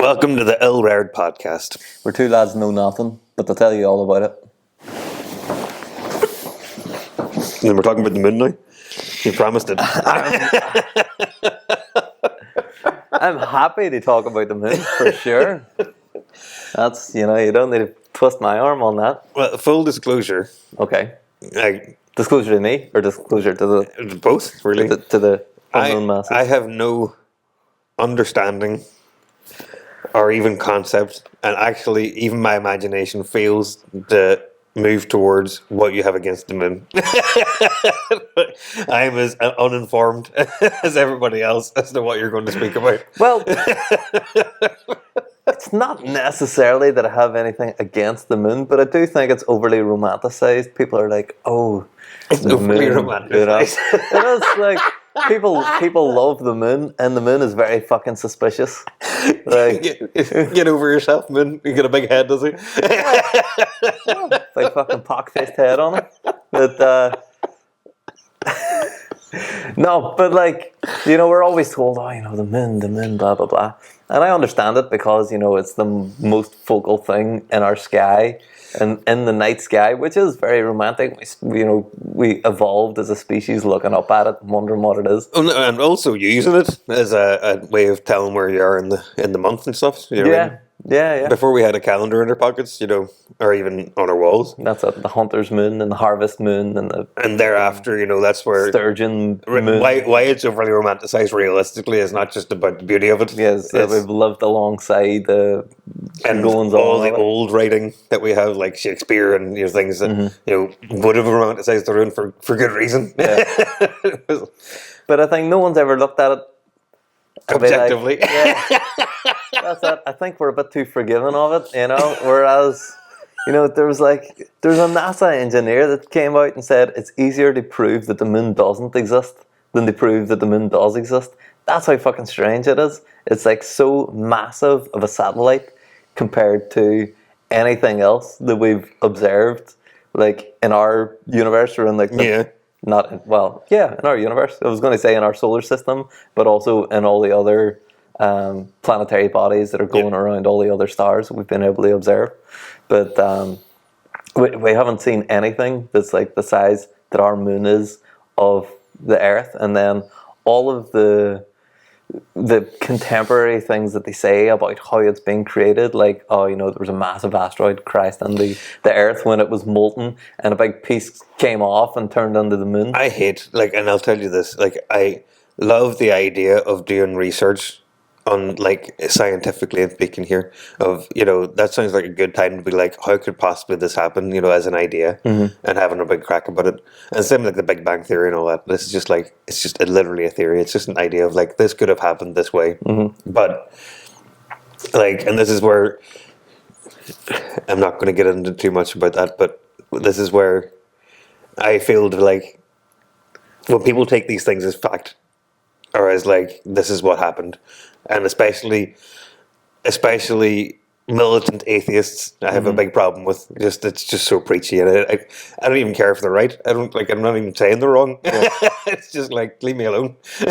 Welcome to the Ill Reared podcast. We're two lads know nothing, but they'll tell you all about it. And we're talking about the moon now. You promised it. I'm happy to talk about the moon, for sure. That's, you don't need to twist my arm on that. Well, full disclosure. Okay. I, Disclosure to me, or disclosure to the... both, really. To the unknown masses? I have no understanding or even concept, and actually even my imagination fails to move towards what you have against the moon. I am as uninformed as everybody else as to what you're going to speak about. Well, it's not necessarily that I have anything against the moon, but I do think it's overly romanticized. People are like, oh, it's the overly moon, romanticized. It is like... People love the moon, and the moon is very fucking suspicious. Like, get over yourself, moon. You got a big head, does he? Big fucking pock-faced head on it. But no, but like, we're always told, the moon, blah blah blah, and I understand it because it's the most focal thing in our sky. And in the night sky, which is very romantic, we evolved as a species looking up at it and wondering what it is. And also using it as a way of telling where you are in the month and stuff. You know what I mean? Yeah. Before we had a calendar in our pockets, or even on our walls. That's it, the hunter's moon and the harvest moon and thereafter, that's where sturgeon moon. Why it's overly romanticized realistically is not just about the beauty of it. Yes, we've lived alongside the goings all the old writing that we have, like Shakespeare and things that would have romanticized the moon for good reason. Yeah. But I think no one's ever looked at it objectively. That's it. I think we're a bit too forgiving of it, whereas there's a NASA engineer that came out and said it's easier to prove that the moon doesn't exist than to prove that the moon does exist. That's how fucking strange it is. It's like so massive of a satellite compared to anything else that we've observed, like in our universe or in in our universe. I was going to say in our solar system, but also in all the other planetary bodies that are going around all the other stars that we've been able to observe. But we haven't seen anything that's like the size that our moon is of the Earth. And then all of the contemporary things that they say about how it's being created, like, there was a massive asteroid crashed into the Earth when it was molten, and a big piece came off and turned into the moon. I hate, and I'll tell you this, I love the idea of doing research on, scientifically speaking here, of, that sounds like a good time to be like, how could possibly this happen, as an idea, and having a big crack about it. And same like the Big Bang Theory and all that. This is just it's just literally a theory. It's just an idea of this could have happened this way. But, and this is where, I'm not going to get into too much about that, but this is where I feel when people take these things as fact, or as this is what happened, and especially militant atheists, I have a big problem with. It's just so preachy, and I don't even care if they're right. I'm not even saying they're wrong. Yeah. It's just leave me alone. And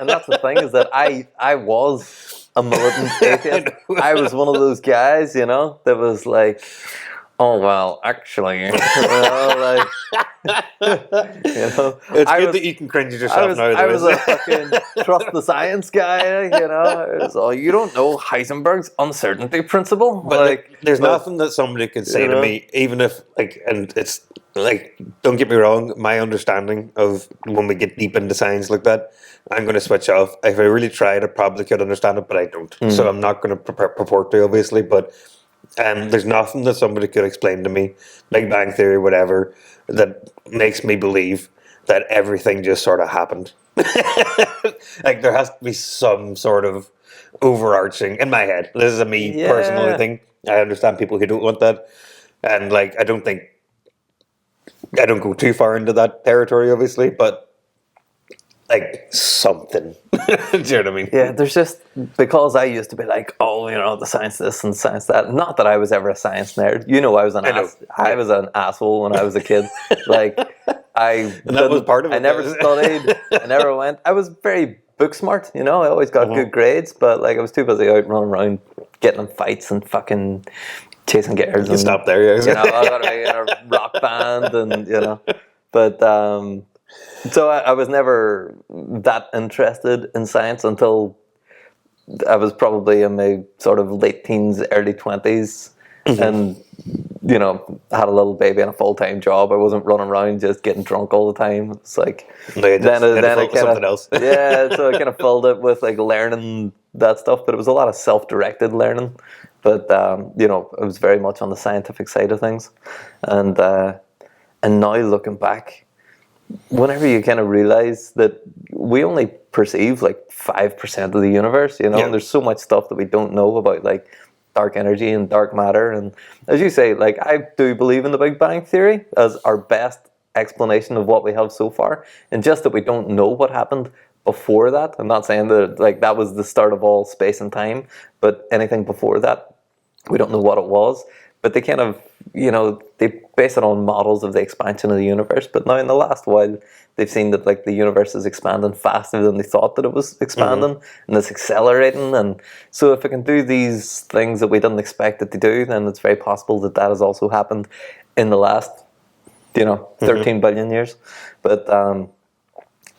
that's the thing, is that I was a militant atheist. I was one of those guys, that was like, oh well, actually, it's good that you can cringe at yourself now. I was a fucking trust the science guy, you don't know Heisenberg's uncertainty principle. But there's nothing that somebody could say to me, even if and it's don't get me wrong, my understanding of when we get deep into science like that, I'm going to switch off. If I really tried, I probably could understand it, but I don't. So I'm not going to purport to, obviously, but. There's nothing that somebody could explain to me, Big Bang Theory, whatever, that makes me believe that everything just sort of happened. There has to be some sort of overarching, in my head. This is a me personally thing. I understand people who don't want that. And I don't go too far into that territory, obviously, but something. Do you know what I mean? Yeah, there's just, because I used to be like, the science this and science that. Not that I was ever a science nerd. I was an asshole when I was a kid. And that was part of it. I never studied. I never went. I was very book smart, you know. I always got good grades, but like I was too busy out running around getting in fights and fucking chasing girls. You And stop there, yeah. you know, I got to be in a rock band, and you know, but so I was never that interested in science until I was probably in my sort of late teens, early 20s, and you know, had a little baby and a full-time job. I wasn't running around just getting drunk all the time. It's like Then I kind something else. Yeah, so I kind of filled it with like learning that stuff, but it was a lot of self-directed learning. But you know, I was very much on the scientific side of things, and now looking back, whenever you kind of realize that we only perceive like 5% of the universe, you know, and there's so much stuff that we don't know about, like dark energy and dark matter. And as you say, like I do believe in the Big Bang Theory as our best explanation of what we have so far, and just that we don't know what happened before that. I'm not saying that like that was the start of all space and time, but anything before that, we don't know what it was. But they kind of, you know, they base it on models of the expansion of the universe. But now in the last while, they've seen that like the universe is expanding faster than they thought that it was expanding, and it's accelerating. And so if it can do these things that we didn't expect it to do, then it's very possible that that has also happened in the last, you know, 13 billion years. But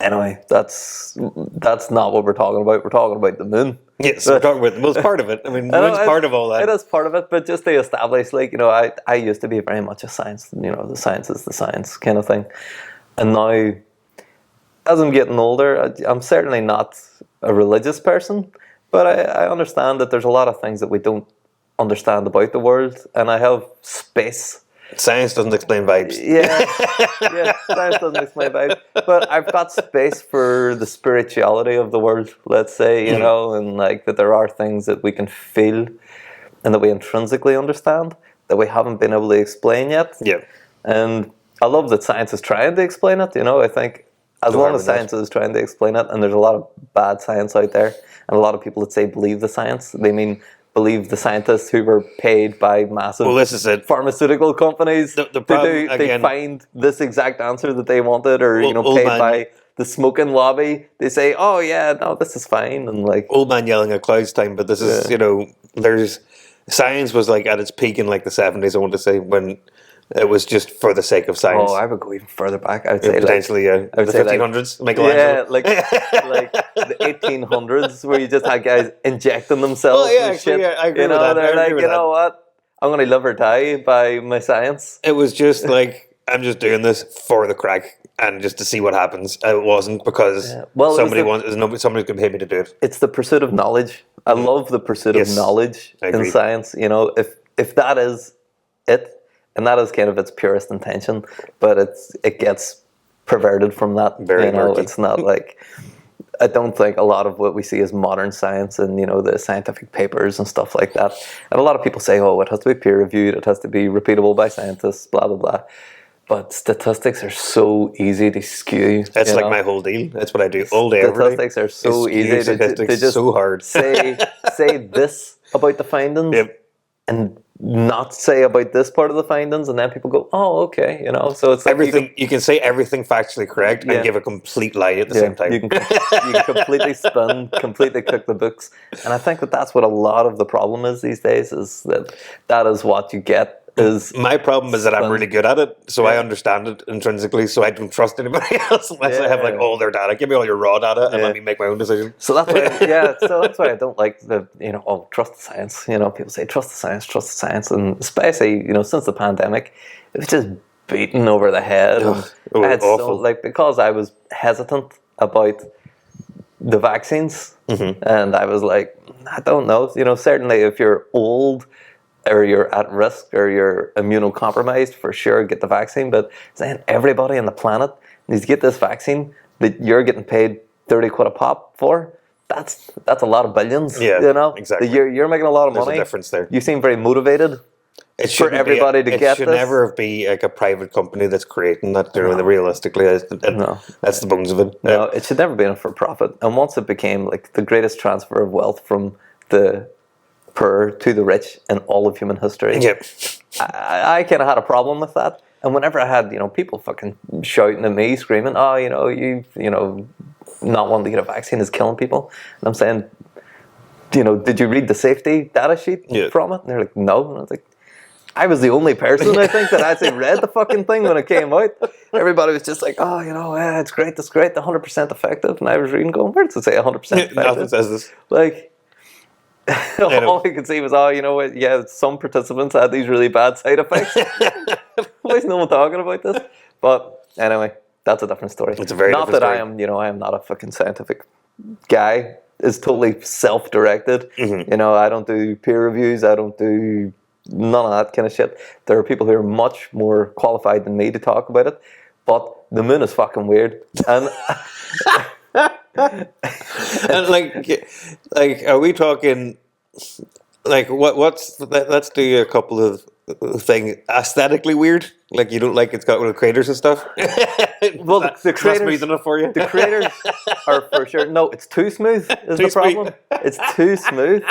anyway, that's not what we're talking about. We're talking about the moon. Yes, we're talking about the most part of it. I mean, the moon's part of all that. It is part of it, but just to establish, like, you know, I used to be very much a science, you know, the science is the science kind of thing. And now, as I'm getting older, I'm certainly not a religious person, but I understand that there's a lot of things that we don't understand about the world, and I have space. Science doesn't explain vibes. Yeah, science doesn't explain vibes. But I've got space for the spirituality of the world, let's say, you know, and like that there are things that we can feel and that we intrinsically understand that we haven't been able to explain yet. Yeah. And I love that science is trying to explain it, you know. I think as long as science is trying to explain it, and there's a lot of bad science out there, and a lot of people that say believe the science, they mean believe the scientists who were paid by massive pharmaceutical companies the problem, they find this exact answer that they wanted, or you know, paid by the smoking lobby. They say, oh yeah, no, this is fine, and like old man yelling at clouds time. But this is, you know, there's science was like at its peak in like the 70s, I want to say, when it was just for the sake of science. Oh, I would go even further back. I would say potentially, like, the 1500s, Michelangelo. Yeah, like the 1800s, where you just had guys injecting themselves. I agree with that. They're like, you know what? I'm going to live or die by my science. It was just like, I'm just doing this for the crack and just to see what happens. It wasn't because somebody's going to pay me to do it. It's the pursuit of knowledge. I love the pursuit of knowledge in science. You know, if that is it. And that is kind of its purest intention, but it gets perverted from that. Very murky. It's not like, I don't think a lot of what we see as modern science and, you know, the scientific papers and stuff like that. And a lot of people say, oh, it has to be peer reviewed, it has to be repeatable by scientists, blah, blah, blah. But statistics are so easy to skew. That's like my whole deal. That's what I do all day, every day. Statistics are so easy. They just so hard. say this about the findings and not say about this part of the findings, and then people go, oh, okay, you know. So it's like everything you can say everything factually correct and give a complete lie at the same time. You can completely spin, completely cook the books, and I think that that's what a lot of the problem is these days. Is that is what you get. Is my problem is that I'm really good at it, so I understand it intrinsically, so I don't trust anybody else unless I have like all their data. Give me all your raw data and let me make my own decision. So that's why, so that's why I don't like the, you know, oh, trust the science. You know, people say trust the science, and especially, you know, since the pandemic, it was just beaten over the head. I had awful. Like, because I was hesitant about the vaccines, and I was like, I don't know. You know, certainly if you're old, or you're at risk, or you're immunocompromised, for sure, get the vaccine. But saying everybody on the planet needs to get this vaccine that you're getting paid 30 quid a pop for, that's a lot of billions. Yeah, you know, exactly. You're making a lot of money. There's a difference there. You seem very motivated. It should everybody to get this. It should never be like a private company that's creating that. You know, realistically, that's the bones of it. No, it should never be for profit. And once it became like the greatest transfer of wealth from the poor to the rich in all of human history. Yep. I kind of had a problem with that, And whenever I had, people fucking shouting at me, screaming, "Oh, not wanting to get a vaccine is killing people," and I'm saying, did you read the safety data sheet from it? And they're like, no. And I was like, I was the only person, I think, that actually read the fucking thing when it came out. Everybody was just like, oh, it's great, 100% effective. And I was reading going, where does it say 100% effective? Nothing says this. Like, all I could see was, some participants had these really bad side effects. Why is no one talking about this? But anyway, that's a different story. It's a very different story. I am not a fucking scientific guy. It's totally self-directed. I don't do peer reviews. I don't do none of that kind of shit. There are people who are much more qualified than me to talk about it. But the moon is fucking weird. And and like, are we talking like let's do a couple of things aesthetically weird. Like, you don't like it's got little craters and stuff. Well, the craters, smooth enough for you. The craters are for sure. No, it's too smooth. Is the problem? It's too smooth.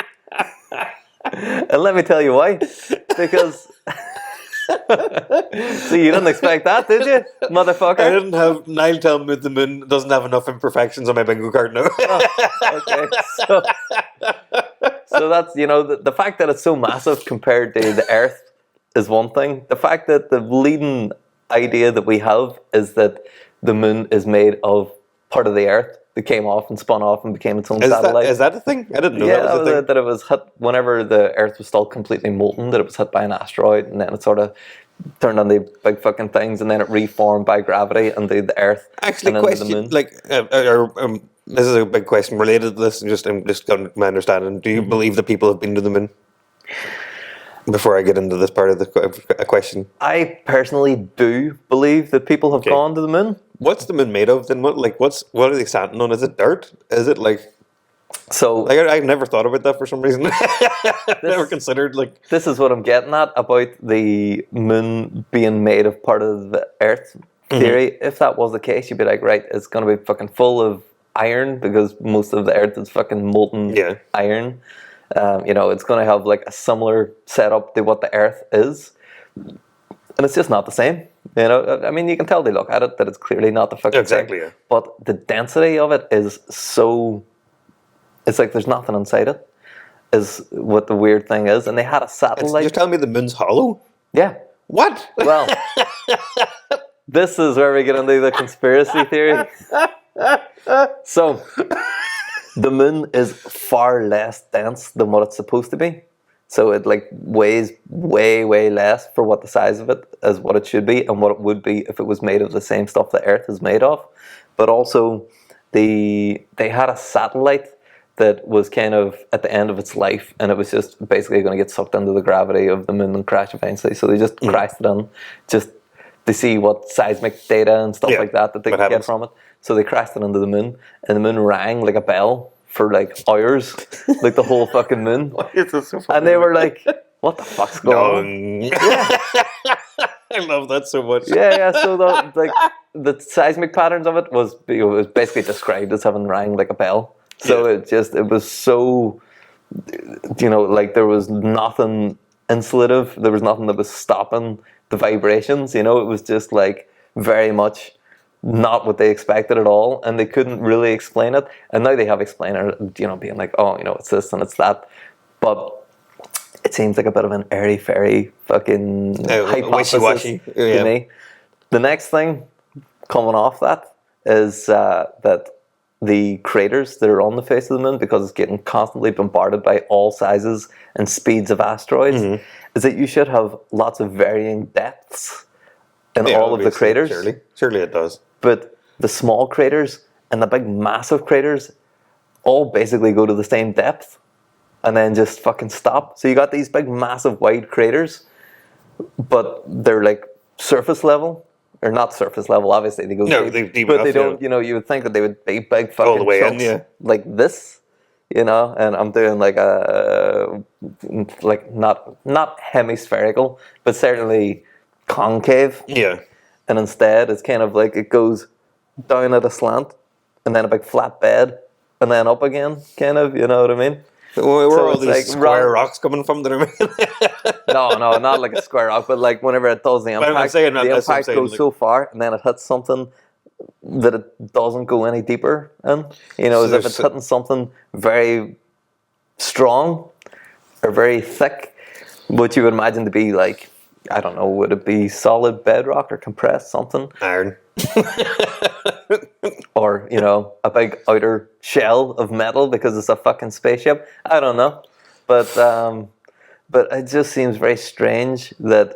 And let me tell you why. Because see, you didn't expect that, did you, motherfucker? I didn't have Niall tell me the moon doesn't have enough imperfections on my bingo card now. Okay, so that's the fact that it's so massive compared to the Earth is one thing. The fact that the leading idea that we have is that the moon is made of part of the Earth that came off and spun off and became its own satellite. Is that a thing? I didn't know that was a thing. That it was hit whenever the Earth was still completely molten, that it was hit by an asteroid, and then it sort of turned into big fucking things, and then it reformed by gravity into the Earth. Actually, and question, the moon. Like, this is a big question related to this, and I'm just got my understanding. Do you believe that people have been to the moon? Before I get into this part of the question, I personally do believe that people have gone to the moon. What's the moon made of? Then what are they standing on? Is it dirt? Is it like? So I've never thought about that for some reason. Never considered like. This is what I'm getting at about the moon being made of part of the Earth theory. If that was the case, you'd be like, right, it's going to be fucking full of iron because most of the Earth is fucking molten iron. It's going to have like a similar setup to what the Earth is, and it's just not the same. I mean, you can tell they look at it that it's clearly not the fucking same. Yeah. But the density of it is so. It's like there's nothing inside it. Is what the weird thing is, and they had a satellite. You're telling me the moon's hollow? Yeah. What? Well, this is where we get into the conspiracy theory. So. The moon is far less dense than what it's supposed to be. So it weighs way, way less for what the size of it is what it should be and what it would be if it was made of the same stuff the Earth is made of. But also they had a satellite that was kind of at the end of its life, and it was just basically going to get sucked into the gravity of the moon and crash eventually. So they just crashed it in just to see what seismic data and stuff like that they could get from it. So they crashed it into the moon, and the moon rang like a bell for hours, like the whole fucking moon. Why is this so funny? And they were like, what the fuck's going on? Yeah. I love that so much. Yeah. So the seismic patterns of it was basically described as having rang like a bell. So it was so, there was nothing insulative. There was nothing that was stopping the vibrations. It was just very much not what they expected at all, and they couldn't really explain it. And now they have explainer, being like, oh, it's this and it's that. But it seems like a bit of an airy-fairy fucking hypothesis to me. The next thing coming off that is that the craters that are on the face of the moon, because it's getting constantly bombarded by all sizes and speeds of asteroids, is that you should have lots of varying depths in all of the craters. Surely it does. But the small craters and the big massive craters all basically go to the same depth and then just fucking stop. So you got these big massive wide craters, but they're surface level. Or not surface level, obviously they go deep, but they don't. You would think that they would be big fucking all the way chunks in, like this. And I'm doing not hemispherical, but certainly concave. Yeah. And instead, it's kind of it goes down at a slant, and then a big flat bed, and then up again, kind of, you know what I mean? Where So are all it's these like square rocks coming from that are making? no, not like a square rock, but like whenever it does the Well, I'm impact, saying that- the that's what I'm impact saying, goes like- so far, and then it hits something that it doesn't go any deeper in. You know, So as if there's it's hitting something very strong or very thick, what you would imagine to be like, I don't know, would it be solid bedrock or compressed something? Iron. Or, you know, a big outer shell of metal because it's a fucking spaceship? I don't know. But it just seems very strange that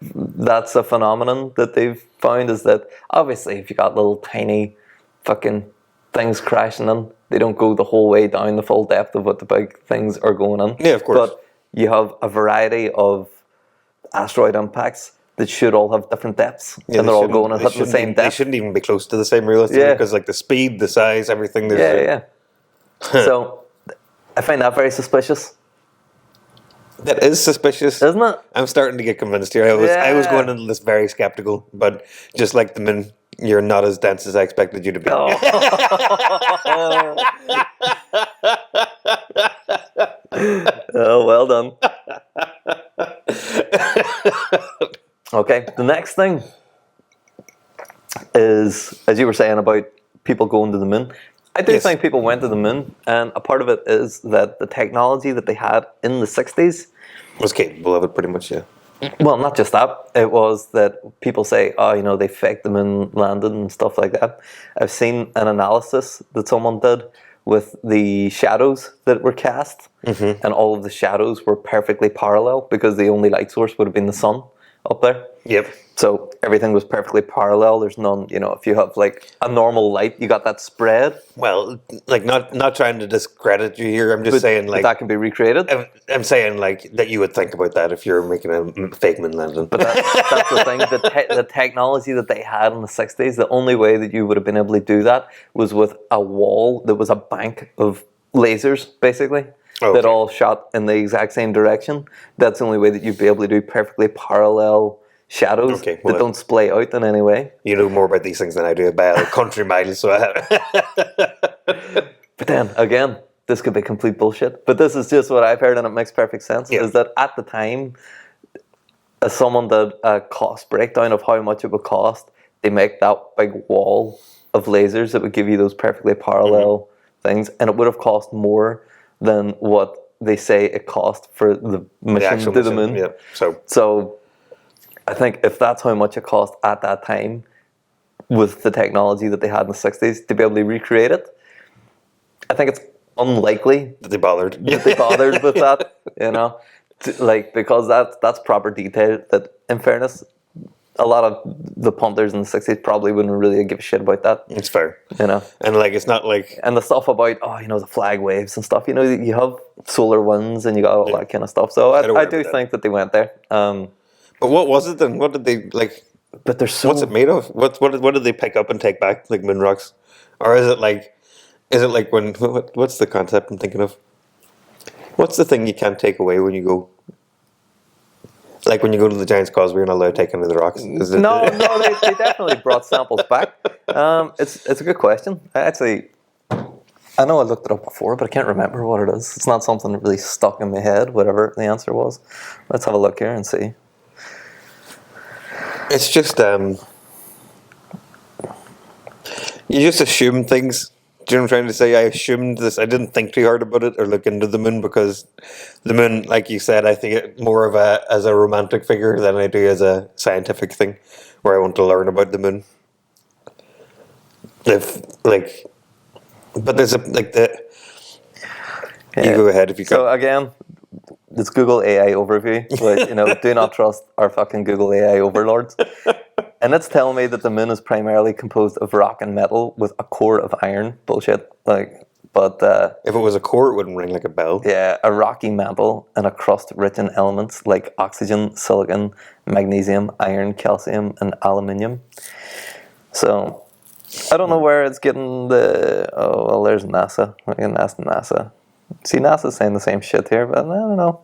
that's a phenomenon that they've found, is that obviously if you got little tiny fucking things crashing in, they don't go the whole way down the full depth of what the big things are going in. Yeah, of course. But you have a variety of asteroid impacts that should all have different depths, Yeah, and they're all going they and hitting the shouldn't same even- They depth. shouldn't even be close to the same realistically Yeah. because like the speed, the size, everything. There's Yeah. So I find that very suspicious, that is suspicious. isn't it? I'm starting to get convinced here. I was Yeah. going into this very skeptical, but just like the moon, you're not as dense as I expected you to be. Oh, well done. Okay, the next thing is, as you were saying about people going to the moon. I do Yes. think people went to the moon, and a part of it is that the technology that they had in the 60s, Was capable of it pretty much, yeah. well, not just that, it was that people say, oh, you know, they faked the moon landing and stuff like that. I've seen an analysis that someone did with the shadows that were cast, and all of the shadows were perfectly parallel because the only light source would have been the sun up there. Yep. So everything was perfectly parallel. There's none, you know, if you have like a normal light, you got that spread. Well, like not trying to discredit you here. I'm just saying But like that can be recreated. I'm saying like that you would think about that if you're making a fake moon landing. But that's the thing. The technology that they had in the 60s, the only way that you would have been able to do that was with a wall that was a bank of lasers, basically, that all shot in the exact same direction. That's the only way that you'd be able to do perfectly parallel shadows Okay, well, that don't splay out in any way. You know more about these things than I do by a country mile, so But then again, this could be complete bullshit. But this is just what I've heard, and it makes perfect sense. Yeah. Is that at the time, as someone did a cost breakdown of how much it would cost, they make that big wall of lasers that would give you those perfectly parallel things, and it would have cost more than what they say it cost for the mission actual to the mission, moon. yeah. So I think if that's how much it cost at that time, with the technology that they had in the 60s, to be able to recreate it, I think it's unlikely that they bothered. that they bothered with that, you know, because that's proper detail. That, in fairness, a lot of the punters in the 60s probably wouldn't really give a shit about that, It's fair, you know. and like it's not like And the stuff about, you know, the flag waves and stuff, you know, you have solar winds and you got all that kind of stuff. So I do think that they went there. But what was it then? What did they like? But there's so What's it made of? What did they pick up and take back like moon rocks, or is it like when what's the concept I'm thinking of? What's the thing you can't take away when you go? Like when you go to the Giant's Causeway, you're not allowed to take any of the rocks. Is it, No, they definitely brought samples back. It's a good question. I know I looked it up before, but I can't remember what it is. It's not something that really stuck in my head, whatever the answer was. Let's have a look here and see. It's just you just assume things. Do you know what I'm trying to say? I assumed this. I didn't think too hard about it or look into the moon because the moon, like you said, I think it more of as a romantic figure than I do as a scientific thing, where I want to learn about the moon. But there's You go ahead if you can. So again, it's Google AI overview, but you know, do not trust our fucking Google AI overlords. And it's telling me that the moon is primarily composed of rock and metal with a core of iron. Bullshit. If it was a core, it wouldn't ring like a bell. Yeah, a rocky mantle and a crust rich in elements like oxygen, silicon, magnesium, iron, calcium, and aluminium. So I don't know where it's getting the. Oh well, there's NASA. I can ask NASA. See, NASA's saying the same shit here, but I don't know.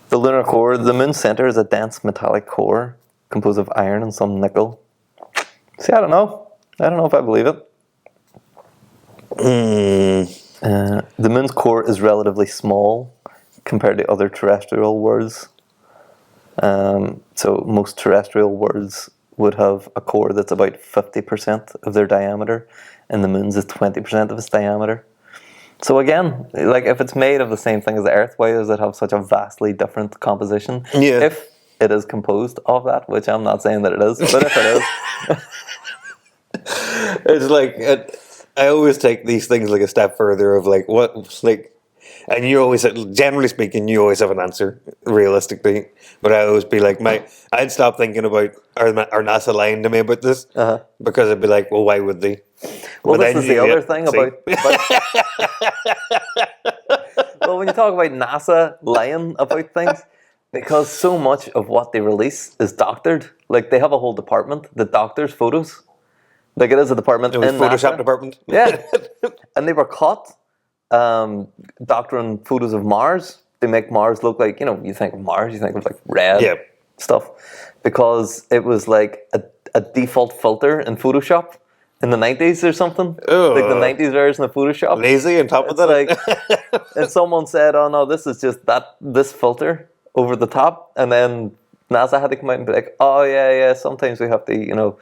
The lunar core, the moon's center is a dense metallic core composed of iron and some nickel. See, I don't know. I don't know if I believe it. The moon's core is relatively small compared to other terrestrial worlds. So most terrestrial worlds would have a core that's about 50% of their diameter, and the moon's is 20% of its diameter. So again, like if it's made of the same thing as the Earth, why does it have such a vastly different composition? Yeah. If it is composed of that, which I'm not saying that it is, but if it is, It's like I always take these things like a step further of like what like, and you always, generally speaking, you always have an answer realistically. But I always be like, I'd stop thinking about are NASA lying to me about this, because I'd be like, well, why would they? well, But this then is the you other get- thing see? well, when you talk about NASA lying about things, because so much of what they release is doctored. Like they have a whole department that doctors photos. Like it is a department It was in Photoshop NASA. department. Yeah, and they were caught doctoring photos of Mars. They make Mars look like, you think of Mars, you think of like red Yeah. stuff, because it was like a default filter in Photoshop in the 90s or something. Like the Ugh. 90s version of Photoshop. Lazy on top of It's that. like, and someone said, "Oh no, this is just this filter over the top," and then NASA had to come out and be like, "Oh yeah, sometimes we have to,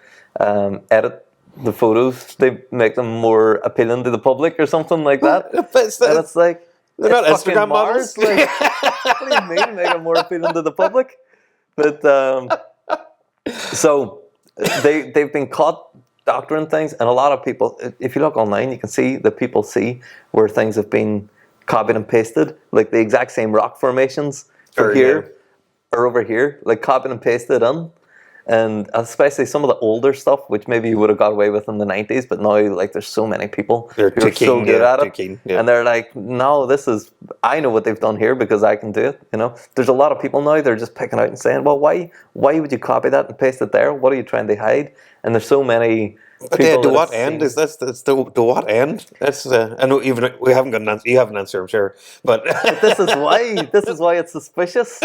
edit the photos. They make them more appealing to the public or something like that." But it's- And it's like, they're not it's fucking Instagram Mars. models. Like, what do you mean make them more appealing to the public? But so they've been caught doctoring things, and a lot of people, if you look online, you can see that people see where things have been copied and pasted, like the exact same rock formations from Or, here yeah. or over here, like copied and pasted in. And especially some of the older stuff, which maybe you would have got away with in the 90s, but now like there's so many people They're who are too so keen, good yeah, at too it, keen, yeah. and they're like, no, I know what they've done here because I can do it. There's a lot of people now, they're just picking out and saying, well, why would you copy that and paste it there? What are you trying to hide? And there's so many. But yeah, people to that what have end seen- is this? To what end? That's I know even we haven't got an answer. You have an answer, I'm sure. But This is why it's suspicious.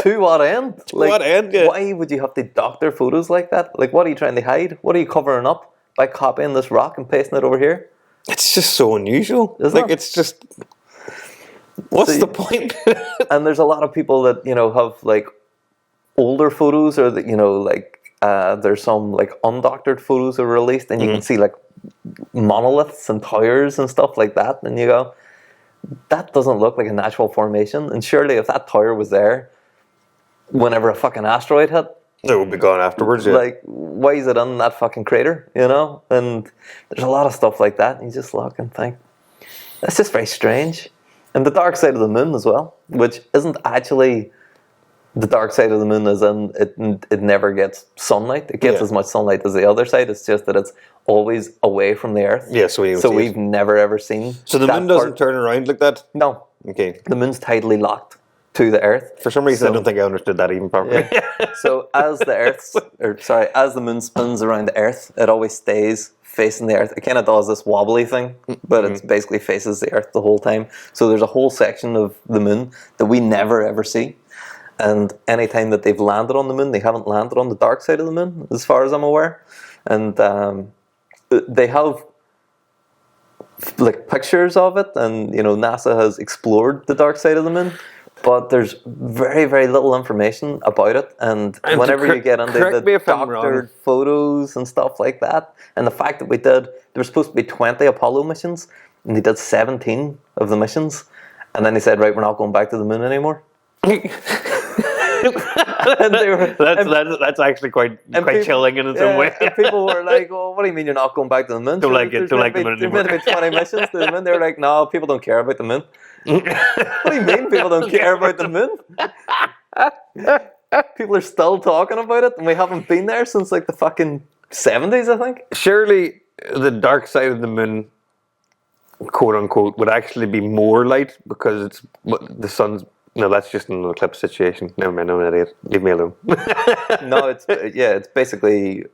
To what end? what end, yeah. Why would you have to doctor photos like that? Like, what are you trying to hide? What are you covering up by copying this rock and pasting it over here? it's just so unusual. Isn't Like it? it's just what's So- the point? And there's a lot of people that have like older photos, or that there's some like undoctored photos are released, and you can see like monoliths and towers and stuff like that, and you go, that doesn't look like a natural formation. And surely, if that tower was there whenever a fucking asteroid hit, It will be gone afterwards. Yeah. like, why is it in that fucking crater? And there's a lot of stuff like that, and you just look and think, that's just very strange. And the dark side of the moon as well, which isn't actually the dark side of the moon, as in it never gets sunlight. It gets Yeah. as much sunlight as the other side. It's just that it's always away from the Earth. Yeah, so we don't see it. we've never ever seen. So the that moon doesn't part. turn around like that. No, Okay. the moon's tidally locked to the Earth. For some reason, I So- don't think I understood that even properly. So as the moon spins around the Earth, it always stays facing the Earth. It kind of does this wobbly thing, but it basically faces the Earth the whole time. So there's a whole section of the moon that we never ever see. And any time that they've landed on the moon, they haven't landed on the dark side of the moon, as far as I'm aware. And they have like pictures of it, and NASA has explored the dark side of the moon. But there's very, very little information about it, and And whenever cor- you get into correct me the if I'm wrong. doctored photos and stuff like that, and the fact that there were supposed to be 20 Apollo missions, and they did 17 of the missions, and then they said, right, we're not going back to the moon anymore. And they were, That's actually quite people- chilling in its yeah, own way. and people were like, well, what do you mean you're not going back to the moon? Don't like it, There's don't meant like to the moon be- There's meant to be 20 missions to the moon. They were like, no, people don't care about the moon. What do you mean people don't care about the moon? People are still talking about it, and we haven't been there since like the fucking 70s, I think. Surely the dark side of the moon, quote unquote, would actually be more light because the sun's. No, that's just an eclipse situation. Never mind, I'm an idiot. Leave me alone. No, it's basically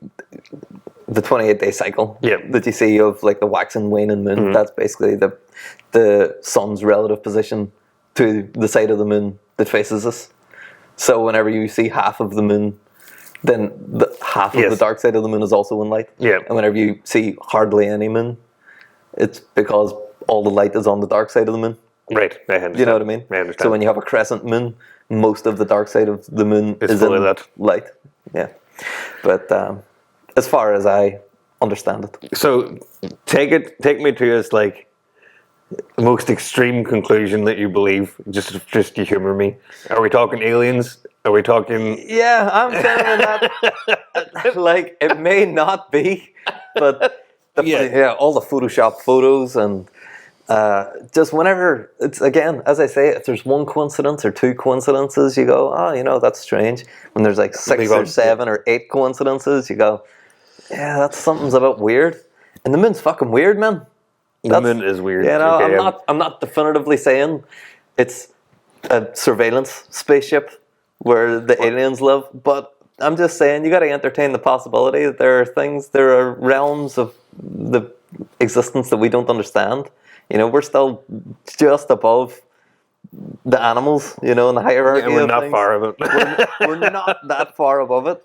the 28-day cycle Yeah. that you see of like the waxing, waning moon. That's basically the sun's relative position to the side of the moon that faces us. So whenever you see half of the moon, then half of Yes. the dark side of the moon is also in light. Yeah. And whenever you see hardly any moon, it's because all the light is on the dark side of the moon. Right, I understand. You know what I mean? I understand. So when you have a crescent moon, most of the dark side of the moon is full in of that. light. Yeah. But as far as I understand it. So take me to this like most extreme conclusion that you believe, just to humor me. Are we talking aliens? Are we talking? Yeah, I'm kind of in that. Like, it may not be, but all the Photoshop photos and just whenever it's, again, as I say, if there's one coincidence or two coincidences, you go, oh, that's strange. When there's like 6 or 7 or 8 coincidences, you go, yeah, that's something's a bit weird. And the moon's fucking weird, man. The moon is weird. I'm not definitively saying it's a surveillance spaceship where the aliens live, but I'm just saying you got to entertain the possibility that there are realms of the existence that we don't understand. We're still just above the animals, in the hierarchy. We're not far of it. We're not that far above it.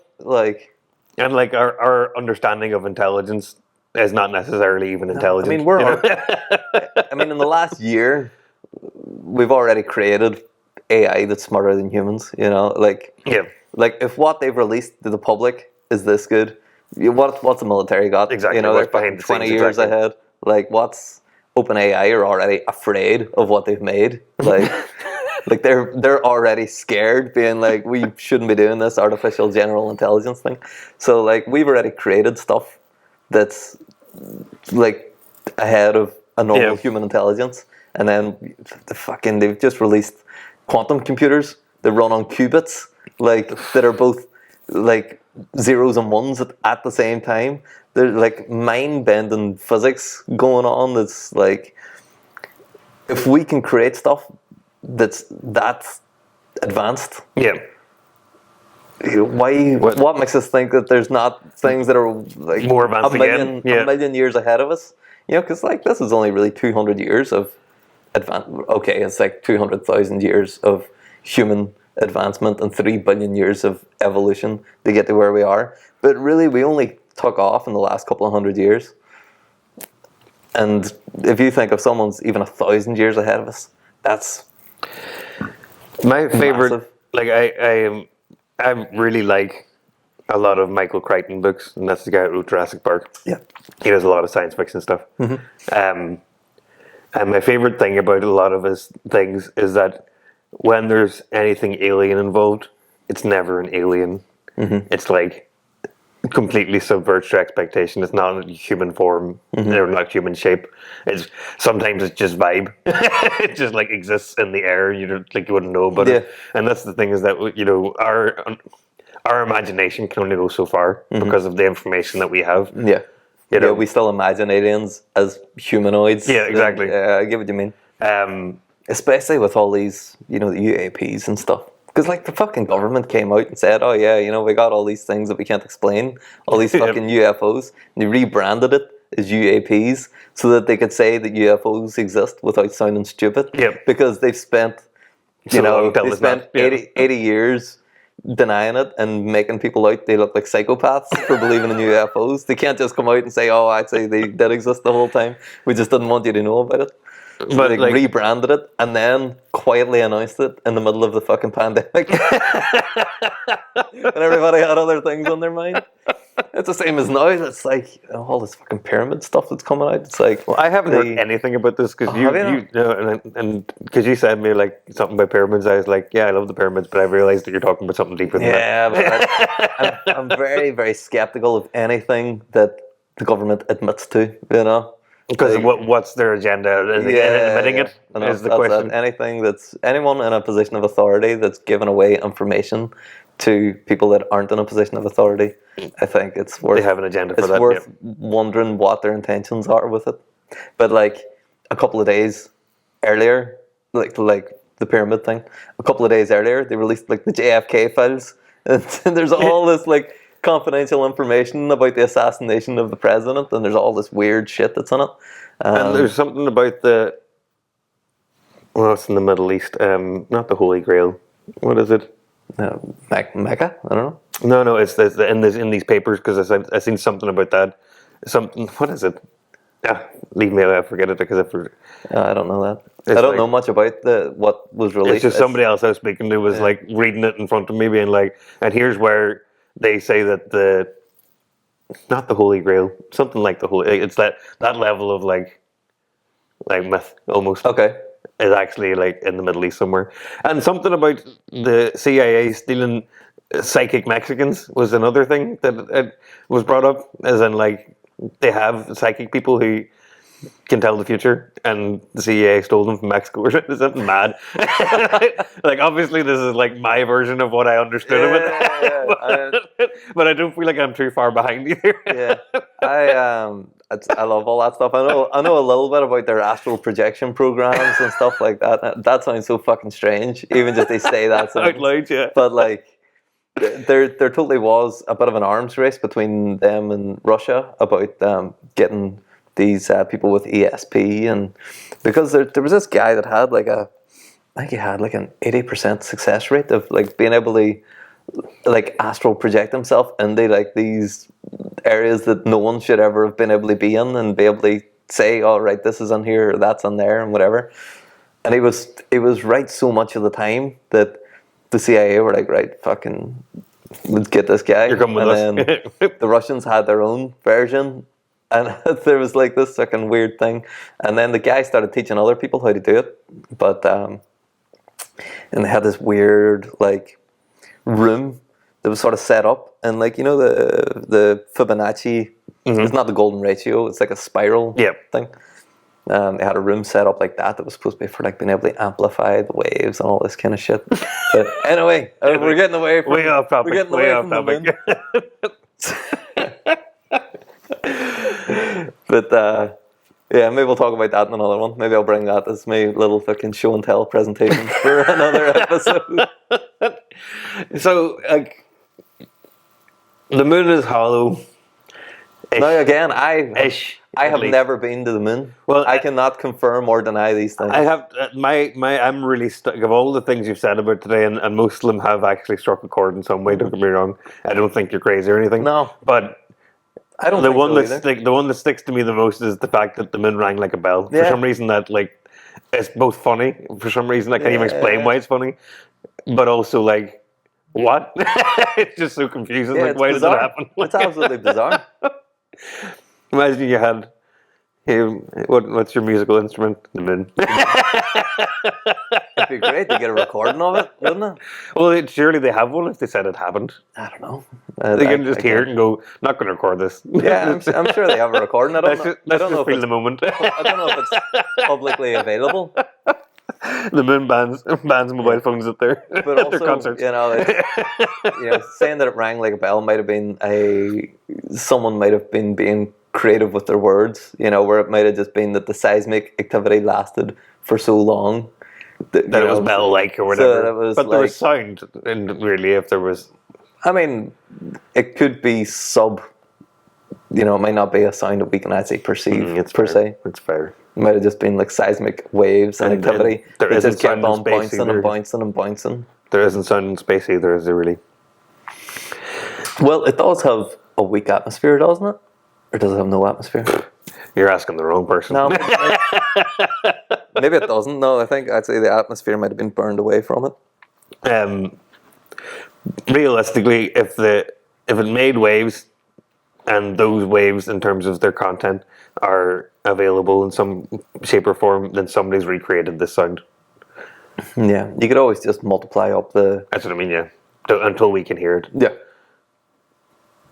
And our understanding of intelligence is not necessarily even intelligent. I mean, in the last year, we've already created AI that's smarter than humans. Like if what they've released to the public is this good, what's the military got? Exactly. They're behind 20 years ahead. Like, what's OpenAI are already afraid of what they've made. Like, they're already scared, being like, we shouldn't be doing this artificial general intelligence thing. So we've already created stuff that's like ahead of a normal human intelligence, and then they've just released quantum computers that run on qubits, that are both zeros and ones at the same time. There's mind-bending physics going on. That's if we can create stuff that's that advanced, what makes us think that there's not things that are more advanced a million years ahead of us? Because this is only really 200 years of advance. Okay, it's 200,000 years of human advancement and 3 billion years of evolution to get to where we are. But really, we only took off in the last couple of 100 years. And if you think of someone's even 1,000 years ahead of us, that's my favorite. Massive. I really like a lot of Michael Crichton books, and that's the guy who wrote Jurassic Park. Yeah, he does a lot of science fiction stuff. And my favorite thing about a lot of his things is that when there's anything alien involved, it's never an alien. It's completely subverts your expectation. It's not in human form or not human shape. Sometimes it's just vibe. It just exists in the air. You wouldn't know about it. And that's the thing, is that our imagination can only go so far because of the information that we have. We still imagine aliens as humanoids. Yeah, exactly. I get what you mean. Especially with all these, the UAPs and stuff. Because the fucking government came out and said, oh yeah, we got all these things that we can't explain, all these fucking UFOs, and they rebranded it as UAPs so that they could say that UFOs exist without sounding stupid. Because they've spent, they spent 80 years denying it and making people out they look like psychopaths for believing in UFOs. They can't just come out and say, oh, actually they did exist the whole time. We just didn't want you to know about it. So but they rebranded it and then quietly announced it in the middle of the fucking pandemic. And everybody had other things on their mind. It's the same as now. It's all this fucking pyramid stuff that's coming out. It's well, I haven't heard anything about this because because you said me something about pyramids. I was yeah, I love the pyramids, but I realized that you're talking about something deeper than that. Yeah, but I'm very, very skeptical of anything that the government admits to. Because what's their agenda? Admitting it is the question. Anyone in a position of authority that's giving away information to people that aren't in a position of authority, I think it's worth. They have an agenda for that. It's worth wondering what their intentions are with it. But a couple of days earlier, the pyramid thing, a couple of days earlier, they released the JFK files, and there's all this confidential information about the assassination of the president, and there's all this weird shit that's in it. And there's something about it's in the Middle East, not the Holy Grail. What is it? Mecca? I don't know. No, it's in these papers, because I've seen something about that. What is it? Yeah, leave me out. Forget it because I don't know that. It's I don't like- know much about what was it's released. just somebody else I was speaking to was like reading it in front of me, being like, and here's where they say that not the Holy Grail, something like the Holy. It's that level of like myth almost. Okay. Is actually like in the Middle East somewhere, and something about the CIA stealing psychic Mexicans was another thing that it was brought up, as in like they have psychic people who can tell the future, and the CIA stole them from Mexico or something mad. Like obviously this is like my version of what I understood of it, but I don't feel like I'm too far behind either. Yeah, I love all that stuff. I know a little bit about their astral projection programs and stuff like that. That sounds so fucking strange, even just they say that Out sentence. loud, yeah. But like, there totally was a bit of an arms race between them and Russia about getting these people with ESP, and because there was this guy that had I think he had like an 80% success rate of like being able to like astral project himself into like these areas that no one should ever have been able to be in, and be able to say, "All right, this is on here, or that's on there," and whatever. And he was right so much of the time that the CIA were like, "Right, fucking, let's get this guy." You're coming with and us. then the Russians had their own version, and there was like this fucking weird thing. And then the guy started teaching other people how to do it, but and they had this weird like room that was sort of set up, and like the Fibonacci, it's not the golden ratio, it's like a spiral thing. They had a room set up like that was supposed to be for like being able to amplify the waves and all this kind of shit. But anyway, we're getting away from Way off topic. We're getting way away off from the topic. moon. But yeah, maybe we'll talk about that in another one. Maybe I'll bring that as my little fucking show and tell presentation for another episode. So, like, the moon is hollow. Now again, I have least. never been to the moon. Well, I cannot confirm or deny these things. I have I'm really stuck of all the things you've said about today, and most of them have actually struck a chord in some way. Don't get me wrong. I don't think you're crazy or anything. No, but I don't. The think one so that either. the one that sticks to me the most is the fact that the moon rang like a bell. For some reason, that like it's both funny. For some reason, I can't even explain why it's funny, but also like what? It's just so confusing. Yeah, like, why bizarre. does it happen? It's absolutely bizarre. Imagine you had. Hey, what's your musical instrument? The moon. It'd be great to get a recording of it, wouldn't it? Well, surely they have one if they said it happened. I don't know. They can just hear it and go, not going to record this. Yeah, I'm sure they have a recording. I don't know. Let's I don't know just if feel the moment. I don't know if it's publicly available. The moon bans mobile phones at their, But at their also, concerts. Saying that it rang like a bell might have been someone might have been being creative with their words. Where it might have just been that the seismic activity lasted for so long that it was bell-like or whatever. But there was sound, and really, if there was. I mean, it could be sub. It might not be a sound that we can actually perceive per se. It's fair. It might have just been like seismic waves and activity. There It isn't just kept sound in on space bouncing either. and bouncing and bouncing. There isn't sound in space either, is there really? Well, it does have a weak atmosphere, doesn't it? Or does it have no atmosphere? You're asking the wrong person. No. Maybe it doesn't. No, I think actually the atmosphere might have been burned away from it. Realistically, if it made waves, and those waves in terms of their content are available in some shape or form, then somebody's recreated this sound. Yeah, you could always just multiply up the. That's what I mean. Yeah, until we can hear it. Yeah.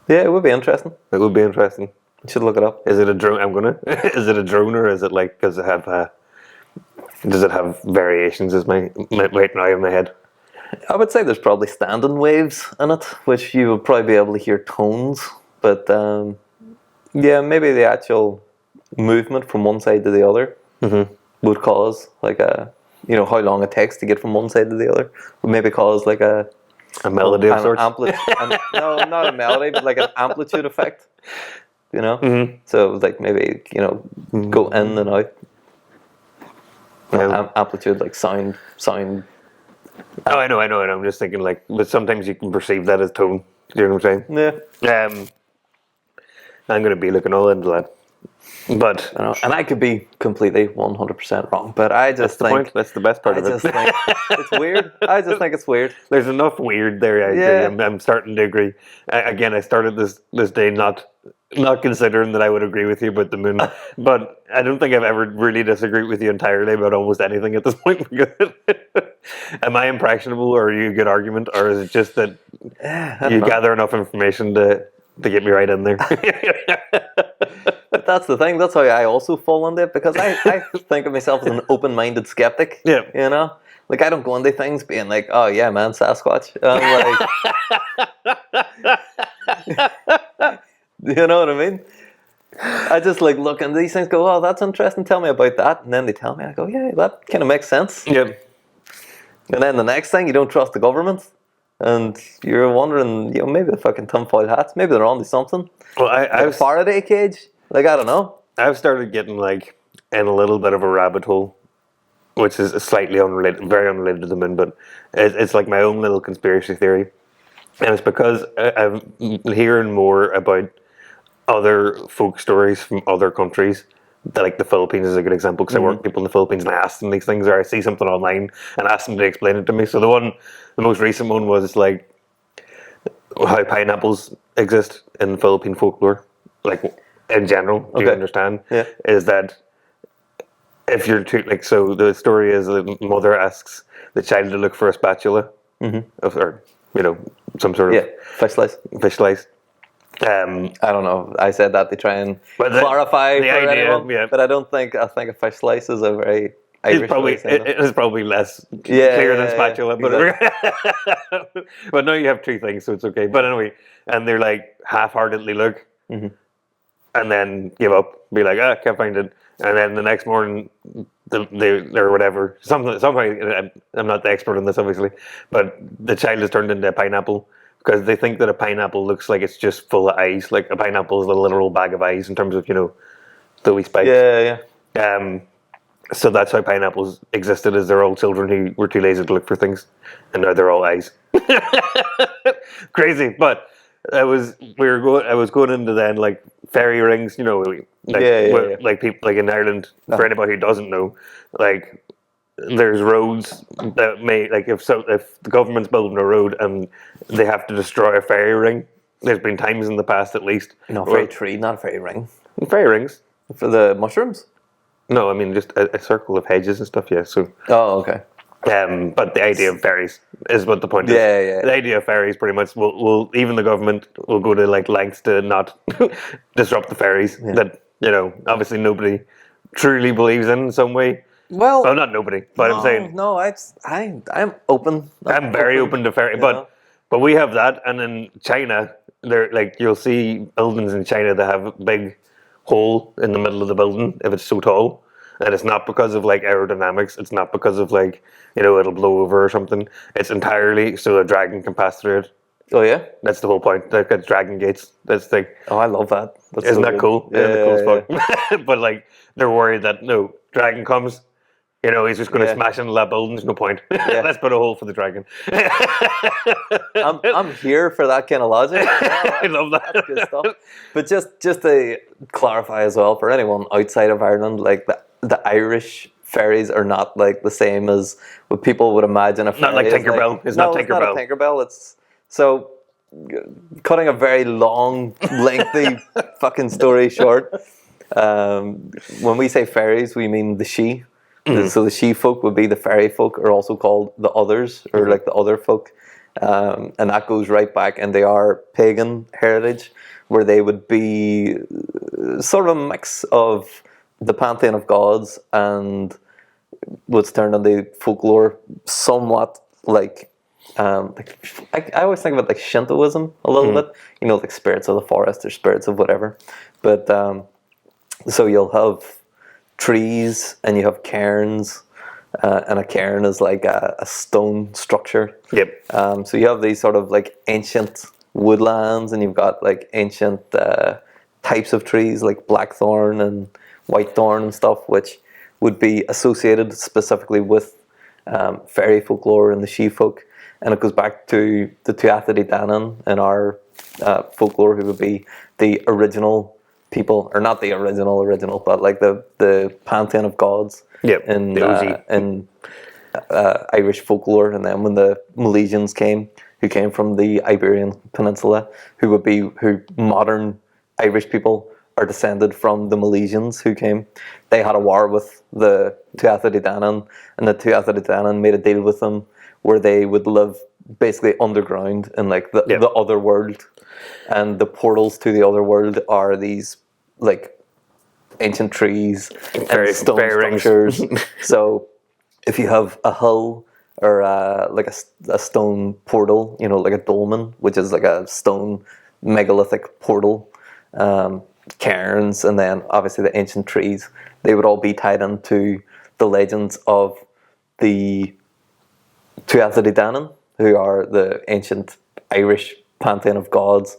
Yeah, it would be interesting. It would be interesting. You should look it up. Is it a drone? Is it a drone, or is it like? Does it have variations? Is my right now in my head? I would say there's probably standing waves in it, which you would probably be able to hear tones. But yeah, maybe the actual movement from one side to the other would cause like how long it takes to get from one side to the other would maybe cause like a melody of sorts. No, not a melody, but like an amplitude effect. So it was like maybe go in and out. Amplitude like sound. Oh, I know. I'm just thinking like, but sometimes you can perceive that as tone. You know what I'm saying? Yeah. I'm going to be looking all into that. But You know, and I could be completely 100% wrong, but I just that's the think point. That's the best part I of it. just think it's weird. I just think it's weird. There's enough weird there. I agree. Yeah. I'm starting to agree. Again, I started this day not considering that I would agree with you about the moon, but I don't think I've ever really disagreed with you entirely about almost anything at this point. Am I impressionable, or are you a good argument, or is it just that Yeah, I you don't know. gather enough information to get me right in there? But that's the thing. That's how I also fall into it, because I think of myself as an open-minded skeptic. Yeah. You know, like I don't go into things being like, "Oh yeah, man, Sasquatch." I'm like, you know what I mean? I just like look into these things, go, "Oh, that's interesting. Tell me about that." And then they tell me, I go, "Yeah, that kind of makes sense." Yeah. And then the next thing, you don't trust the government, and you're wondering, you know, maybe the fucking tinfoil hats, maybe they're onto something. Well, Like a Faraday cage, like I don't know. I've started getting like in a little bit of a rabbit hole, which is slightly unrelated, very unrelated to the moon, but it's like my own little conspiracy theory, and it's because I'm hearing more about other folk stories from other countries. Like the Philippines is a good example, because I work with people in the Philippines and I ask them these things, or I see something online and ask them to explain it to me. So the most recent one was like how pineapples exist in Philippine folklore, like in general. Do you Okay. understand? Yeah. Is that if you're too like, so the story is the mother asks the child to look for a spatula, or some sort of Yeah, fish slice. fish slice. I don't know. I said that to try and But clarify the for idea, anyone. yeah. But I think a fish slice is a very Irish Probably way of saying it. it is probably less Yeah, clear yeah, than yeah, spatula, exactly. but now you have two things, so it's okay. But anyway, and they're like half-heartedly look, and then give up, be like, can't find it, and then the next morning, they or whatever, somehow I'm not the expert on this obviously, but the child is turned into a pineapple. Because they think that a pineapple looks like it's just full of eyes, like a pineapple is a literal bag of eyes in terms of the wee spikes. Yeah, yeah. So that's how pineapples existed, as they're all children who were too lazy to look for things, and now they're all eyes. Crazy, but I was going into then like fairy rings, like Yeah. like people like in Ireland. For anybody who doesn't know, like there's roads that may like if the government's building a road and they have to destroy a fairy ring. There's been times in the past, at least. No, fairy tree, not a fairy ring. Fairy rings. For the mushrooms? No, I mean just a circle of hedges and stuff. Yeah, so. Oh, okay. But the idea of fairies is what the point is. Yeah. The idea of fairies pretty much will even the government will go to like lengths to not disrupt the fairies that obviously nobody truly believes in some way. Well, not nobody, but I'm saying no, I'm open. I'm very open to fairy, but we have that, and in China, there like you'll see buildings in China that have a big hole in the middle of the building if it's so tall, and it's not because of like aerodynamics. It's not because of like it'll blow over or something. It's entirely so a dragon can pass through it. Oh yeah, That's the whole point. Like it's dragon gates. That's the thing. oh I love that. That's Isn't so that good. cool? Yeah, Isn't it cool as fuck? But like they're worried that no dragon comes. He's just going to smash into that building. There's no point. Let's put a hole for the dragon. I'm here for that kind of logic. I love that. That's good stuff. But just to clarify as well, for anyone outside of Ireland, like the Irish fairies are not like the same as what people would imagine a fairy Not like is. Tinkerbell. It's not Tinkerbell. It's not a Tinkerbell. It's so cutting a very long, lengthy fucking story short. When we say fairies, we mean the she. So the she folk would be the fairy folk, are also called the others, or like the other folk. And that goes right back, and they are pagan heritage, where they would be sort of a mix of the pantheon of gods and what's turned into folklore, somewhat like I always think about like Shintoism a little bit, like spirits of the forest or spirits of whatever. But so you'll have trees and you have cairns, and a cairn is like a stone structure. Yep. So you have these sort of like ancient woodlands, and you've got like ancient types of trees like blackthorn and whitethorn and stuff, which would be associated specifically with fairy folklore and the she folk. And it goes back to the Tuatha De Danann in our folklore, who would be the original people, or not the original, but like the pantheon of gods Yep, in the OG. Irish folklore. And then when the Milesians came, who came from the Iberian Peninsula, who modern Irish people are descended from the Milesians who came. They had a war with the Tuatha De Danann, and the Tuatha De Danann made a deal with them where they would live basically underground in like the other world, and the portals to the other world are these like ancient trees and stone structures. So if you have a hill or like a stone portal, you know, like a dolmen, which is like a stone megalithic portal, cairns, and then obviously the ancient trees, they would all be tied into the legends of the Tuatha De Danann, who are the ancient Irish pantheon of gods,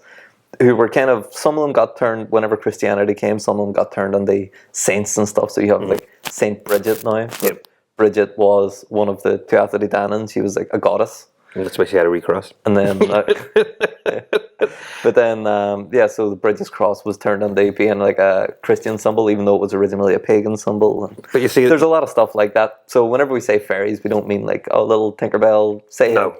who were kind of, some of them got turned, whenever Christianity came, some of them got turned into saints and stuff. So you have like Saint Bridget now. Yep. Bridget was one of the Tuatha De Danann. She was like a goddess. And that's why she had a recross. And then, but then, so the Bridget's cross was turned into being like a Christian symbol, even though it was originally a pagan symbol. But you see, there's a lot of stuff like that. So whenever we say fairies, we don't mean like, oh, little Tinkerbell,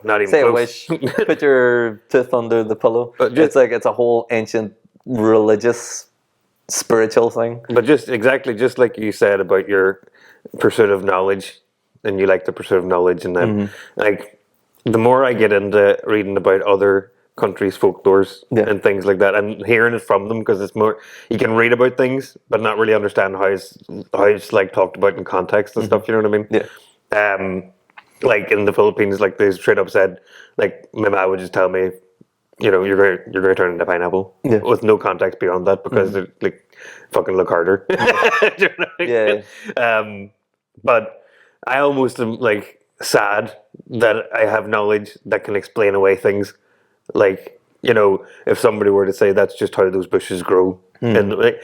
not even say close. A wish, put your tooth under the pillow. It's like, it's a whole ancient religious, spiritual thing. But just like you said about your pursuit of knowledge, and you like the pursuit of knowledge, and then like, the more I get into reading about other countries' folklores and things like that, and hearing it from them, because it's more, you can read about things but not really understand how it's like talked about in context and stuff. You know what I mean? Yeah. Like in the Philippines, like they straight up said, like my mom would just tell me, you know, you're going to turn into pineapple with no context beyond that, because they're like fucking look harder. You know what I mean? But I almost am like sad that I have knowledge that can explain away things. Like, you know, if somebody were to say that's just how those bushes grow, and like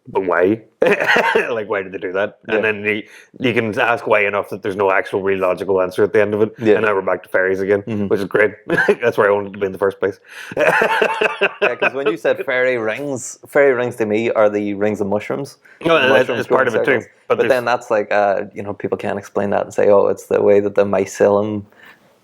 but why? Like, why did they do that? And then you can ask why enough that there's no actual real logical answer at the end of it. And now we're back to fairies again, which is great. That's where I wanted to be in the first place. Because when you said fairy rings to me are the rings of mushrooms. No, that's part of it too. But then that's like, you know, people can't explain that and say, oh, it's the way that the mycelium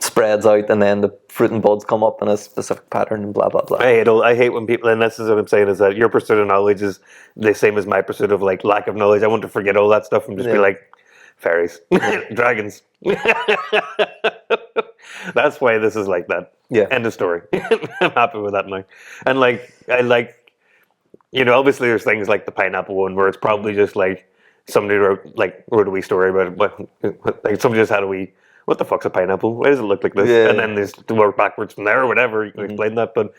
spreads out and then the fruit and buds come up in a specific pattern and blah, blah, blah. I hate when people, and this is what I'm saying, is that your pursuit of knowledge is the same as my pursuit of like lack of knowledge. I want to forget all that stuff and just be like, fairies, dragons. That's why this is like that. Yeah. End of story. I'm happy with that now. And like, I like, you know, obviously there's things like the pineapple one where it's probably just like somebody wrote a wee story about it, but like somebody just had a wee, what the fuck's a pineapple? Why does it look like this? Yeah. And then there's to work backwards from there or whatever. You can explain that, but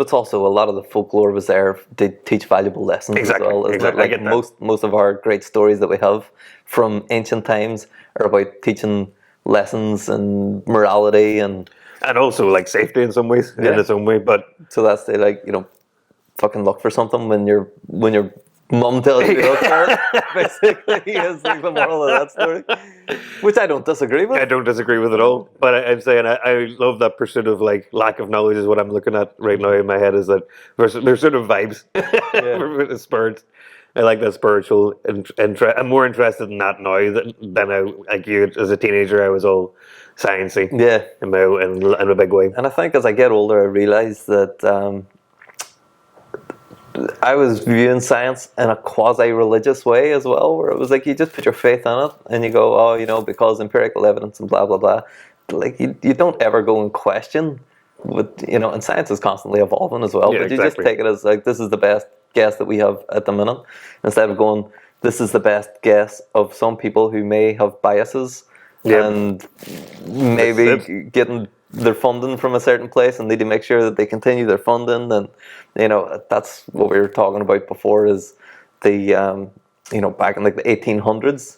it's also a lot of the folklore was there to teach valuable lessons as well. Exactly. Like most of our great stories that we have from ancient times are about teaching lessons and morality and also like safety in some ways, in its own way. But so that's the, like, you know, fucking look for something when your mum tells you to look for it. Basically, is like the moral of that story, which I don't disagree with. I don't disagree with it all. But I'm saying I love that pursuit of like lack of knowledge is what I'm looking at right now in my head. Is that there's sort of vibes, spirits. I like that spiritual I'm more interested in that now than I, like you as a teenager. I was all sciencey, in a big way. And I think as I get older, I realise that I was viewing science in a quasi-religious way as well, where it was like you just put your faith in it and you go, oh, you know, because empirical evidence and blah, blah, blah. Like you don't ever go and question what, you know, and science is constantly evolving as well, but you just take it as like, this is the best guess that we have at the minute, instead of going, this is the best guess of some people who may have biases and maybe getting their funding from a certain place and need to make sure that they continue their funding. And, you know, that's what we were talking about before, is the, you know, back in like the 1800s,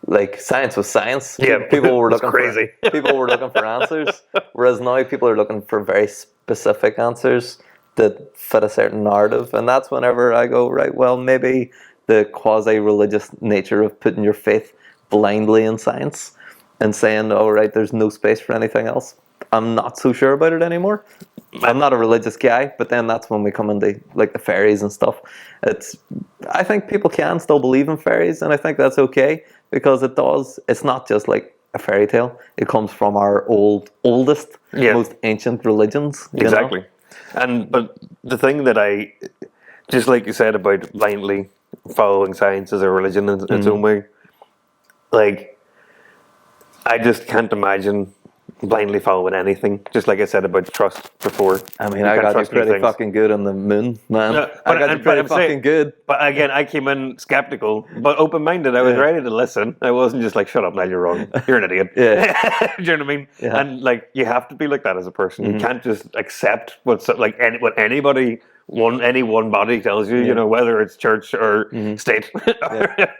like science was science. People were looking crazy. People were looking for answers, whereas now people are looking for very specific answers that fit a certain narrative. And that's whenever I go, right, well, maybe the quasi-religious nature of putting your faith blindly in science and saying, oh, right, there's no space for anything else. I'm not so sure about it anymore. I'm not a religious guy, but then that's when we come into like the fairies and stuff. I think people can still believe in fairies, and I think that's okay because it's not just like a fairy tale. It comes from our oldest, most ancient religions. Exactly. But the thing that just like you said about blindly following science as a religion in its own way, like, I just can't imagine blindly following anything. Just like I said about trust before. I mean, I got you pretty fucking good on the moon, man. I got you pretty fucking good. But again, I came in skeptical, but open-minded. I was ready to listen. I wasn't just like, shut up, Niall, you're wrong. You're an idiot. Do you know what I mean? Yeah. And like, you have to be like that as a person. You can't just accept what anybody... any one body tells you, you know, whether it's church or state.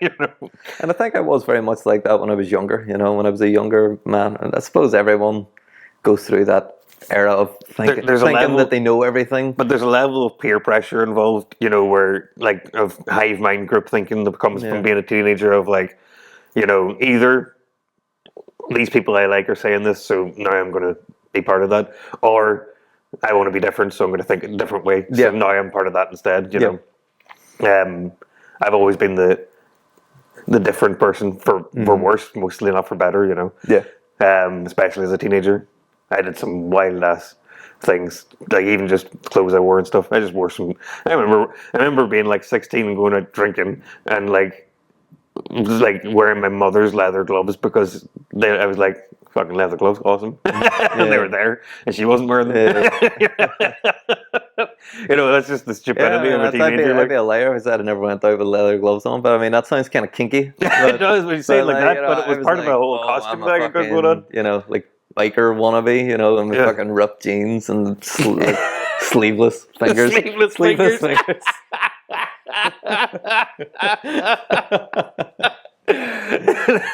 You know. And I think I was very much like that when I was younger, you know, when I was a younger man. And I suppose everyone goes through that era of thinking that they know everything. But there's a level of peer pressure involved, you know, where like of hive mind group thinking that comes from being a teenager of like, you know, either these people I like are saying this, so now I'm going to be part of that, or I want to be different, so I'm going to think a different way. So now I'm part of that instead. You know, I've always been the different person for worse, mostly not for better. You know, especially as a teenager, I did some wild ass things, like even just clothes I wore and stuff. I just wore some. I remember being like 16 and going out drinking and like wearing my mother's leather gloves because I was like, fucking leather gloves, awesome. And they were there, and she wasn't wearing them. You know, that's just the stupidity of a teenager. I'd be a liar if I said I never went out with leather gloves on, but I mean, that sounds kind of kinky. It does when you say it like that, but it was part of a whole costume thing I got going on. You know, like biker wannabe, you know, and with fucking ripped jeans and sleeveless fingers. Sleeveless fingers.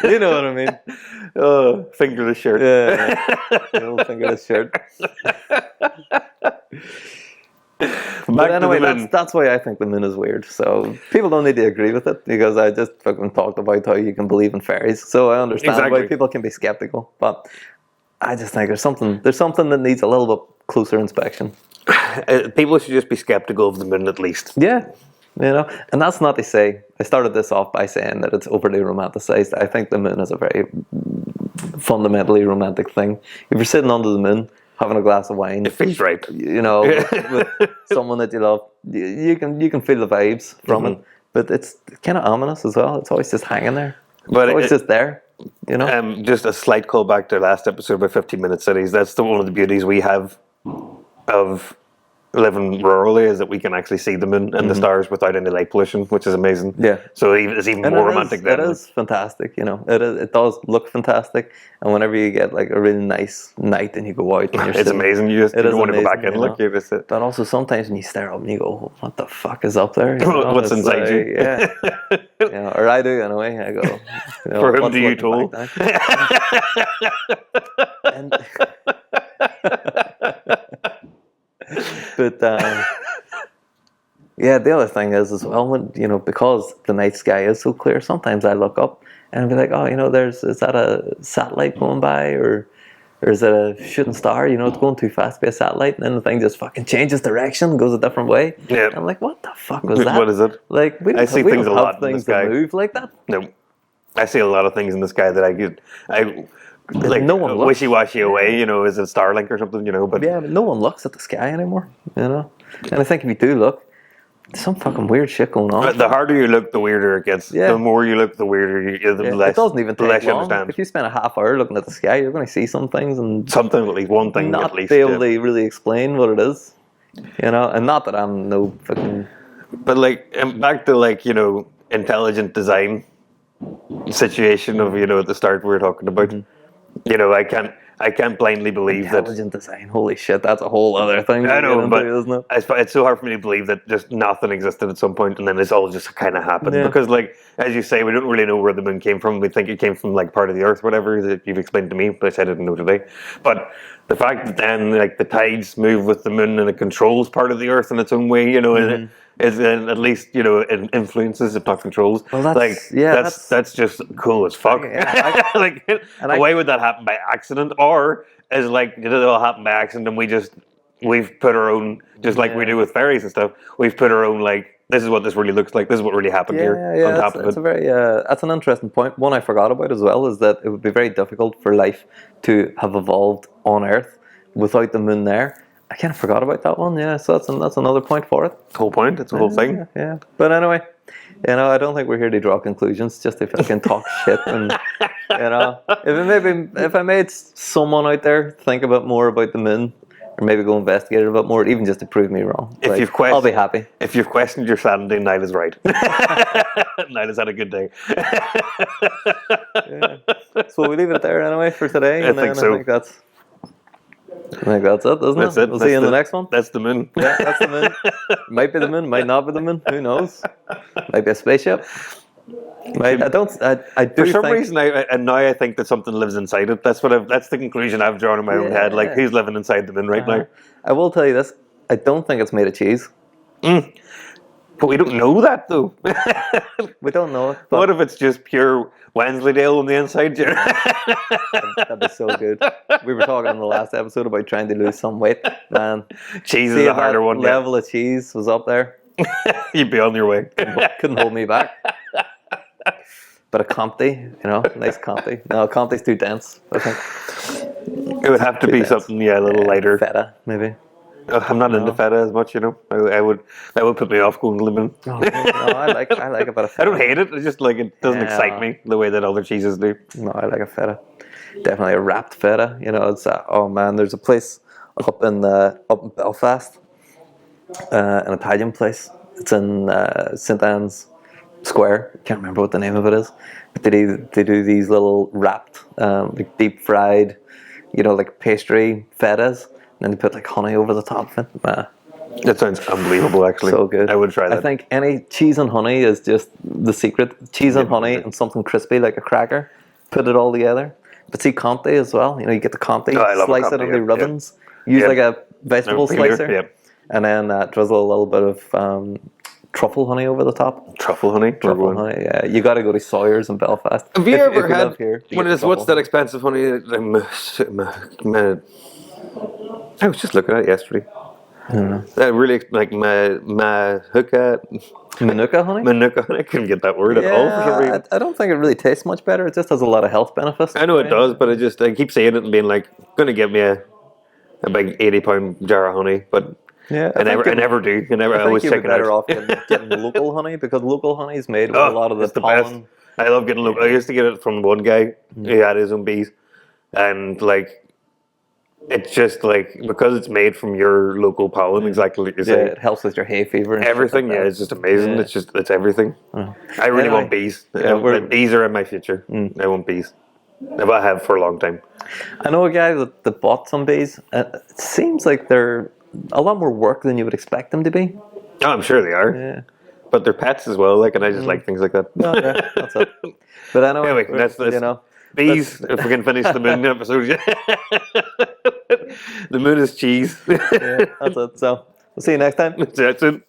You know what I mean? Oh, fingerless shirt. Little fingerless shirt. But anyway, that's why I think the moon is weird. So people don't need to agree with it because I just fucking talked about how you can believe in fairies. So I understand why people can be skeptical. But I just think there's something that needs a little bit closer inspection. People should just be skeptical of the moon at least. Yeah. You know, and that's not to say, I started this off by saying that it's overly romanticized. I think the moon is a very fundamentally romantic thing. If you're sitting under the moon, having a glass of wine, it feels right. You know, with someone that you love, you can feel the vibes from it. But it's kind of ominous as well. It's always just hanging there. But it's always just there. You know, just a slight callback to last episode about 15-minute cities. That's one of the beauties we have of living rurally, is that we can actually see the moon and the stars without any light pollution, which is amazing. Yeah. So it's even more romantic than it is fantastic. You know, it does look fantastic. And whenever you get like a really nice night and you go out, and it's amazing. You don't want to go back in. Look, but also sometimes when you stare up and you go, "What the fuck is up there?" You know, what's inside you? Yeah. You know, or I do anyway. I go, you know, for whom do you toll? But yeah, the other thing is as well, when, you know, because the night sky is so clear, sometimes I look up and I'll be like, oh, you know, is that a satellite going by, or is it a shooting star? You know, it's going too fast to be a satellite, and then the thing just fucking changes direction, goes a different way. Yeah. I'm like, what the fuck was that? What is it? Like, we don't have things that move like that. No, I see a lot of things in the sky that like no one looks. Wishy-washy away, you know, is it Starlink or something, you know? But yeah, but no one looks at the sky anymore, you know. And I think if you do look, there's some fucking weird shit going on. The harder you look, the weirder it gets. Yeah. The more you look, the weirder the less. It doesn't even take less long. You understand. If you spend a half hour looking at the sky, you're going to see some things and something, at least one thing, not at least be able to really explain what it is, you know. And not that I'm no fucking. But like, back to like, you know, intelligent design situation of, you know, at the start we were talking about. You know, I can't blindly believe intelligent design. Holy shit, that's a whole other thing. I know, but isn't it? It's so hard for me to believe that just nothing existed at some point and then it's all just kind of happened. Yeah. Because, like, as you say, we don't really know where the moon came from. We think it came from like part of the Earth, whatever that you've explained to me, but I didn't know today. But the fact that then like the tides move with the moon and it controls part of the Earth in its own way, you know, and is at least it influences if not controls. Well, like that's just cool as fuck. Yeah, like, why would that happen by accident, or is like did it all happen by accident and we've put our own, just like we do with fairies and stuff. We've put our own like, this is what this really looks like. This is what really happened here. Yeah, on top of it's it. a very that's an interesting point. One I forgot about as well is that it would be very difficult for life to have evolved on Earth without the moon there. I kind of forgot about that one. Yeah, so that's another point for it. Whole point. It's a whole thing. Yeah. But anyway, I don't think we're here to draw conclusions. Just if I can talk shit and if I made someone out there think a bit more about the moon. Or maybe go investigate it a bit more, even just to prove me wrong. I'll be happy. If you've questioned your sanity, Niall is right. Niall has had a good day. Yeah. So we leave it there anyway for today. I think so. I think that's it, isn't That's it? it. We'll see you in the next one. That's the moon. Yeah, that's the moon. Might be the moon, might not be the moon. Who knows? Might be a spaceship. I do For some think, reason, now I think that something lives inside it. That's the conclusion I've drawn in my own head. Like, who's living inside the moon right now? I will tell you this. I don't think it's made of cheese. But we don't know that, though. We don't know it. What if it's just pure Wensleydale on the inside? That'd be so good. We were talking in the last episode about trying to lose some weight. Man, Cheese is a harder one. Level of cheese was up there. You'd be on your way. Couldn't hold me back. But a Comté, nice Comté. No, Comté's too dense, I think. It would have to be something, a little lighter. Feta, maybe. I'm not into feta as much, that would put me off going to the moon. No, I like a bit of feta. I don't hate it. It's just like it doesn't excite me the way that other cheeses do. No, I like a feta. Definitely a wrapped feta. It's oh man, there's a place up in Belfast, an Italian place. It's in St Anne's Square. Can't remember what the name of it is. But they do these little wrapped, like deep fried, like pastry fetas. And then they put like honey over the top of it. That sounds unbelievable, actually. So good. I would try that. I think any cheese and honey is just the secret. Cheese and honey and something crispy like a cracker. Put it all together. But see Comté as well. You get the Comté, slice it into ribbons. Use like a vegetable slicer. And then drizzle a little bit of truffle honey over the top. Truffle honey? Truffle honey, yeah. You got to go to Sawyer's in Belfast. Have you ever had, what's that expensive honey? I was just looking at it yesterday. I don't know. That really, like, Manuka honey? Manuka honey. I couldn't get that word at all for some reason. I don't think it really tastes much better. It just has a lot of health benefits. I know it does, but I keep saying it and being like, going to give me a big 80-pound jar of honey, but I never do. I always check it out. Better off getting local honey, because local honey is made with a lot of the pollen. Best. I love getting local. I used to get it from one guy who had his own bees, and like, it's just like, because it's made from your local pollen, exactly like you say. It helps with your hay fever and everything. Like it's just amazing. Yeah. It's everything. I really want bees. Bees are in my future. I want bees. I have for a long time. I know a guy that bought some bees. It seems like they're a lot more work than you would expect them to be. Oh, I'm sure they are. Yeah. But they're pets as well, and I just like things like that. No, yeah, that's it. But anyway, that's bees. If we can finish the moon episode, the moon is cheese. Yeah, that's it. So we'll see you next time. That's it.